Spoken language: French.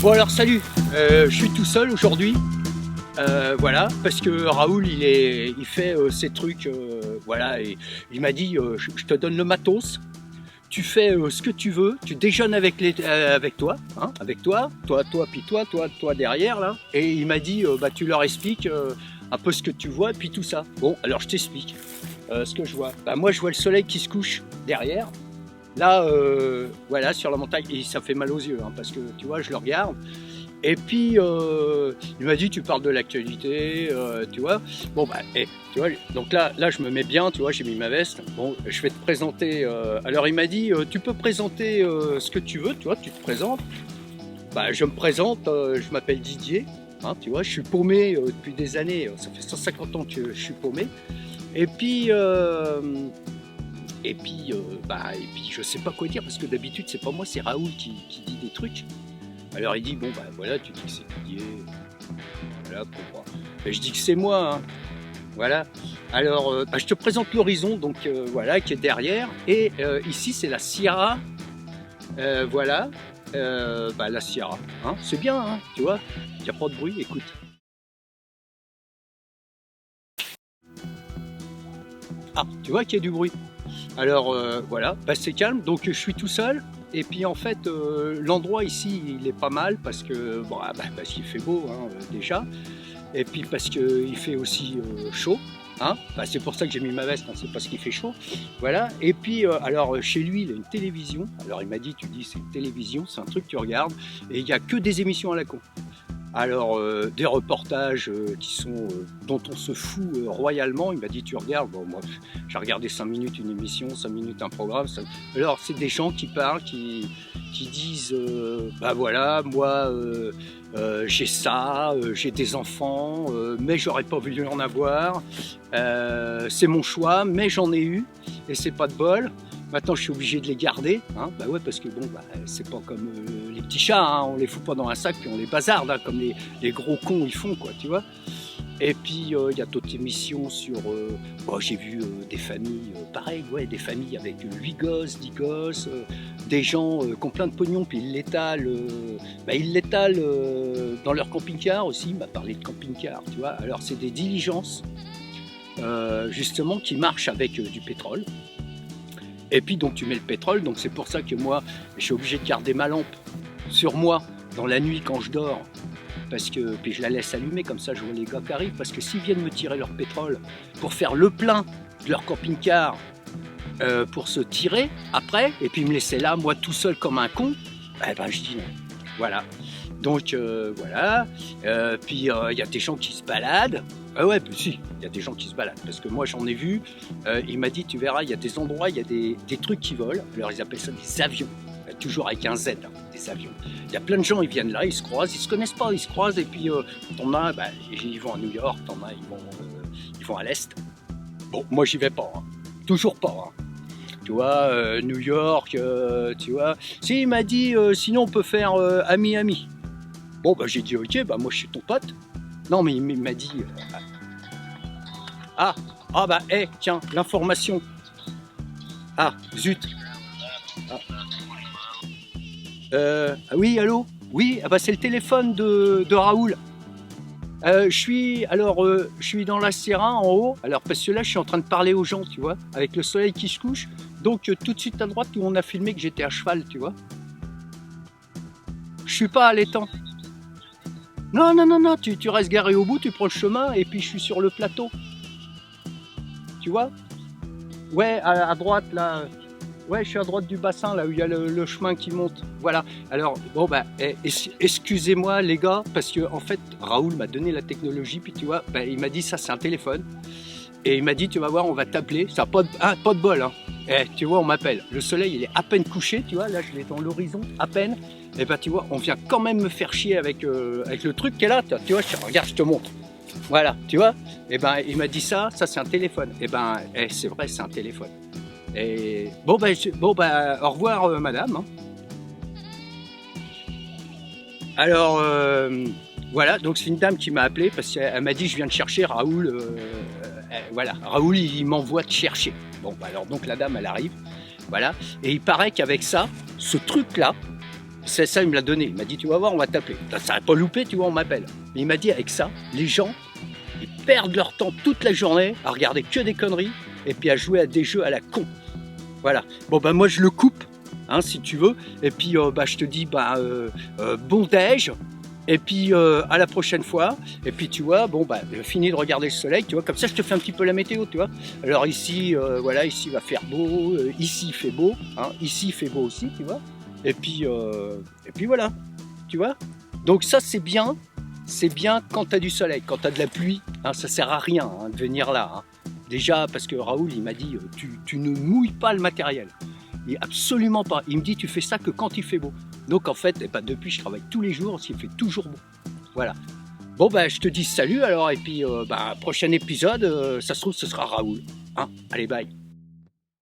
Bon alors salut, je suis tout seul aujourd'hui, voilà, parce que Raoul il fait ses trucs, voilà, et il m'a dit je te donne le matos, tu fais ce que tu veux, tu déjeunes avec, avec toi, hein, avec toi, puis toi derrière là, et il m'a dit bah tu leur expliques un peu ce que tu vois et puis tout ça. Bon alors je t'explique ce que je vois. Bah, moi je vois le soleil qui se couche derrière. Là, voilà, sur la montagne, et ça fait mal aux yeux, hein, parce que tu vois, je le regarde. Et puis, il m'a dit, tu parles de l'actualité, tu vois. Bon, bah, tu vois, donc là, je me mets bien, tu vois, j'ai mis ma veste. Bon, je vais te présenter. Alors, il m'a dit, tu peux présenter ce que tu veux, tu vois, tu te présentes. Bah, je me présente, je m'appelle Didier, hein, tu vois, je suis paumé depuis des années, ça fait 150 ans que je suis paumé. Et puis, je sais pas quoi dire parce que d'habitude c'est pas moi, c'est Raoul qui dit des trucs. Alors il dit bon bah voilà, tu dis que c'est Didier, voilà pour moi. Et je dis que c'est moi, hein. Voilà. Alors je te présente l'horizon donc voilà qui est derrière et ici c'est la Sierra, voilà, la Sierra, hein. C'est bien, hein, tu vois, il n'y a pas de bruit, écoute. Ah, tu vois qu'il y a du bruit. Alors voilà, bah, c'est calme, donc je suis tout seul. Et puis en fait, l'endroit ici, il est pas mal parce que bon, parce qu'il fait beau hein, déjà. Et puis parce qu'il fait aussi chaud. Hein, bah, c'est pour ça que j'ai mis ma veste, hein, c'est parce qu'il fait chaud. Voilà. Et puis alors chez lui, il a une télévision. Alors il m'a dit, tu dis c'est une télévision, c'est un truc que tu regardes. Et il n'y a que des émissions à la con. Alors, des reportages dont on se fout royalement. Il m'a dit, tu regardes. Bon, moi, j'ai regardé 5 minutes une émission, 5 minutes un programme. Alors, c'est des gens qui parlent, qui disent, bah voilà, moi, j'ai ça, j'ai des enfants, mais j'aurais pas voulu en avoir. C'est mon choix, mais j'en ai eu, et c'est pas de bol. Maintenant, je suis obligé de les garder, hein. Bah ouais, parce que bon, c'est pas comme les petits chats, hein. On les fout pas dans un sac puis on les bazarde, hein, comme les gros cons ils font, quoi, tu vois. Et puis il y a d'autres émissions sur, j'ai vu des familles, pareil, ouais, des familles avec 8 gosses, 10 gosses, des gens qui ont plein de pognon, puis ils l'étalent dans leur camping-car aussi. Il m'a parlé de camping-car, tu vois. Alors c'est des diligences, justement, qui marchent avec du pétrole. Et puis donc tu mets le pétrole, donc c'est pour ça que moi je suis obligé de garder ma lampe sur moi dans la nuit quand je dors, parce que puis je la laisse allumer comme ça je vois les gars qui arrivent, parce que s'ils viennent me tirer leur pétrole pour faire le plein de leur camping-car, pour se tirer après et puis me laisser là moi tout seul comme un con, je dis non. Voilà. Donc voilà. Puis il y a des gens qui se baladent. Ah ouais, puis si, il y a des gens qui se baladent, parce que moi j'en ai vu, il m'a dit, tu verras, il y a des endroits, il y a des trucs qui volent, alors ils appellent ça des avions, toujours avec un Z, hein, des avions. Il y a plein de gens, ils viennent là, ils se croisent, ils se connaissent pas, ils se croisent, et puis t'en as, ils vont à New York, t'en as, ils vont à l'Est. Bon, moi j'y vais pas, hein. Toujours pas, hein. Tu vois, New York, tu vois. Si, il m'a dit, sinon on peut faire à Miami. Bon, j'ai dit, ok, moi je suis ton pote. Non, mais il m'a dit... tiens, l'information. Ah, zut. Oui, allô? Oui, c'est le téléphone de Raoul. Je suis dans la Sierra en haut. Alors, parce que là, je suis en train de parler aux gens, tu vois, avec le soleil qui se couche. Donc, tout de suite à droite, où on a filmé que j'étais à cheval, tu vois. Je suis pas à l'étang. Non, tu restes garé au bout, tu prends le chemin et puis je suis sur le plateau. Tu vois? Ouais, à droite là. Ouais, je suis à droite du bassin là où il y a le chemin qui monte. Voilà. Alors, excusez-moi les gars, parce que en fait, Raoul m'a donné la technologie, puis tu vois, il m'a dit ça c'est un téléphone. Et il m'a dit, tu vas voir, on va t'appeler. Ça n'a pas de bol, hein. Tu vois, on m'appelle. Le soleil, il est à peine couché, tu vois. Là, je l'ai dans l'horizon, à peine. Et tu vois, on vient quand même me faire chier avec le truc qui est là. Tu vois, regarde, je te montre. Voilà, tu vois. Il m'a dit ça c'est un téléphone. C'est vrai, c'est un téléphone. Et au revoir, madame. Hein. Alors, voilà, donc c'est une dame qui m'a appelé parce qu'elle m'a dit, je viens de chercher Raoul. Voilà, Raoul, il m'envoie te chercher. Bon, alors donc la dame, elle arrive. Voilà. Et il paraît qu'avec ça, ce truc-là, C'est ça, il me l'a donné. Il m'a dit, tu vas voir, on va t'appeler. Ça n'a pas loupé, tu vois, on m'appelle. Il m'a dit, avec ça, les gens, ils perdent leur temps toute la journée à regarder que des conneries et puis à jouer à des jeux à la con. Voilà. Bon, ben moi, je le coupe, hein, si tu veux. Et puis, je te dis, bon déj. Et puis, à la prochaine fois. Et puis, tu vois, fini de regarder le soleil, tu vois. Comme ça, je te fais un petit peu la météo, tu vois. Alors ici, voilà, ici, il va faire beau. Ici, il fait beau. Hein, ici, il fait beau aussi, tu vois. Et puis voilà, tu vois. Donc ça, c'est bien quand tu as du soleil. Quand tu as de la pluie, hein, ça sert à rien hein, de venir là. Hein. Déjà, parce que Raoul, il m'a dit, tu ne mouilles pas le matériel. Et absolument pas. Il me dit, tu fais ça que quand il fait beau. Donc en fait, depuis, je travaille tous les jours parce qu'il fait toujours beau. Voilà. Bon, je te dis salut alors. Et puis, prochain épisode, ça se trouve, ce sera Raoul. Hein. Allez, bye.